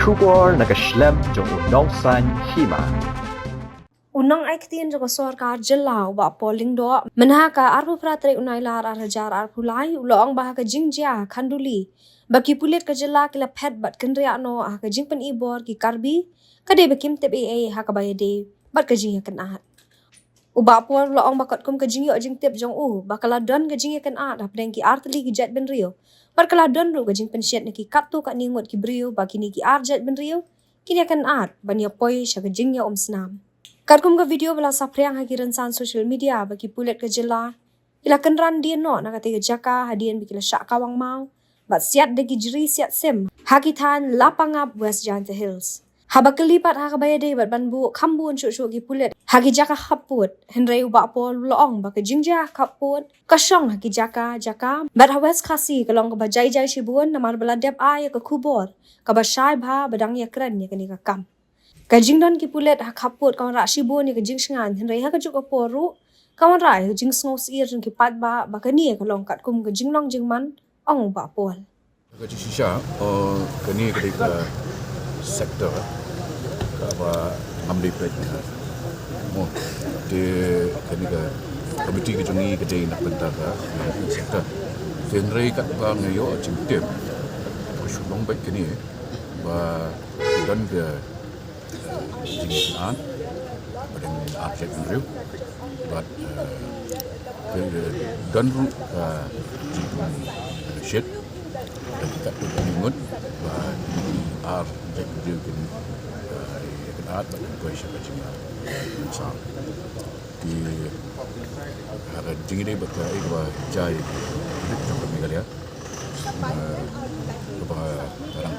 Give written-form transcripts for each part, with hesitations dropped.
Kubor nakaslem jong udongsan Hima. Unang ay kitin jo sorkar jelaw ba polling do menhaka arbu pratre unai lar arhajar arpulai ulong bah ka jingjia khanduli baki pulit ka jela kila phet bat Kynriah no ka jingpen ibor ki karbi kade bekim tep e ha ka bayade bat ka jingya kan at uba por ulong bakot kum ka jingyo jing tep jong bakala don ka jingya kan at hapdeng ki artli ki jet ben rio bat kala don ru ka jingpen shet ki katu ka ningot ki brio baki ni ki arjet ben rio kini kan at banya poi sha ka jingya snam Karkum ka video bala sapriang hakiran san social media bagi pulit ke jela. Ila kenran dia no nak kata jaka hadian bikila syak kawang mau. Bat siat degi jeri siat sim. Hakitan lapangap West Janta Hills. Haba kelipat hakabaya day bat banbu kambun syuk-syuk ki pulit. Haki jaka kaput. Henry ubak pol loong baka jingja kaput. Kasyong haki jaka. Bat hawes kasi kalong ka bajai-jai shibun namar beladep ay ke kubor. Kaba syai bha badang ya keren ya kani kakam. Kajing don ki pulet ha kaput kawan rak shibo ni kajing shengan henry ha kajuk aporu kawan rak kajing ngos ir jeng ki pat ba bakani kalong kat kum kajing long jing man ong ba pol kajing shisha kani ketika sektor ka ba amli pet mo de kani ka komiti kajungi kajing nak bentar ka sektor henry kat ba ngayo jing tem shulong baik kani ba dan ke jingan pada objek review but dan ru shit dan kita tu mengut but objek review kan art but question macam macam di ada jingi ni betul itu jai itu kami lihat barang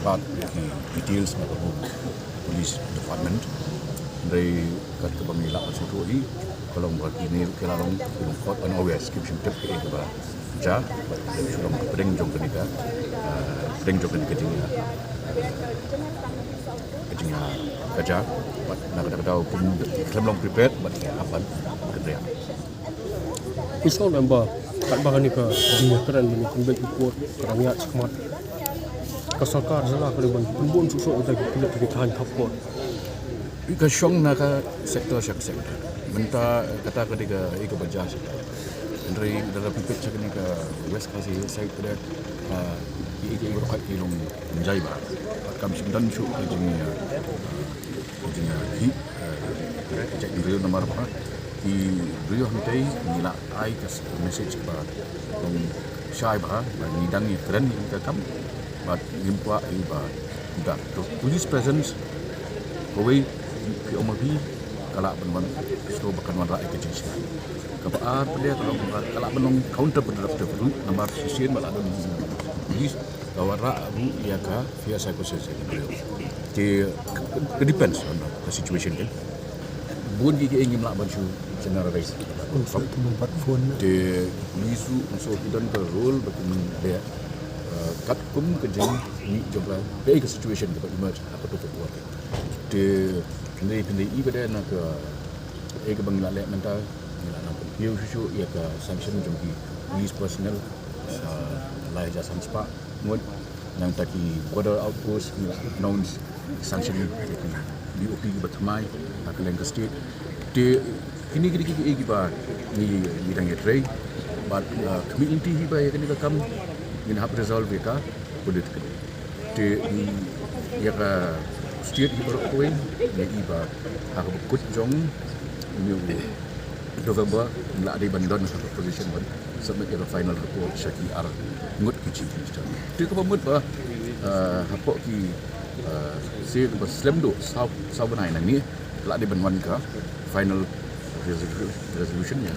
about the details of the police department. Dari kat ke pemilak situ ini, kalau buat ini kita long kot on always keep tip ke itu bah, jah, sudah bring jong kenika, bring jong kenika jingnya kerja, buat nak tahu pun kita long prepared, buat apa kerja. Misal member kat bahan ni ke jingnya keren ni kembali ikut kerangnya sekemat. Kasarkar salah kaliban pun susuk kita kita tahan kapot. Ika syong naka sektor sektor. Menta kata ketika ika baca sektor. Dari dalam pipet cakap ni ke west kasih saya kena ika berkat ilmu menjaiba. Kami sedang syuk kejenis hi cek di real nomor apa. Di real nanti nilai ai kas message kepada syai bah ni dang ni keren ni kita kam. But impa iba dah tu police presence kowe pi omabi kala benwan sto bakan wan rakyat kecil sekali kebaar dia kalau kala benong counter berderap dulu nomor sisian malah ada police kawara ru ya ka via psychosocial ke depends on the situation kan bun ki ingin melak bantu generalize untuk membuat phone de police so dan ke role betul dia kat kum kejeng ni coba bagi situation dapat emerge apa tu buat de pendai ibadah nak ke bang lek mental nak view susu ia ke sanction jumpi police personnel lai jasan spa ngut yang taki border outpost announce sanction BOP bertamai akan lengkap state de kini ba ni bidang trade but community hiba yang kini kam in hab resolve ka pulit te ya ka state hi berkoin ya iba ha kut jong ni November la di bandon satu position ban submit your final report syaki ar ngut kici te ko pamut ba hapok ki se ko slam do sau banai nang ni la di bandwan ka final resolution ya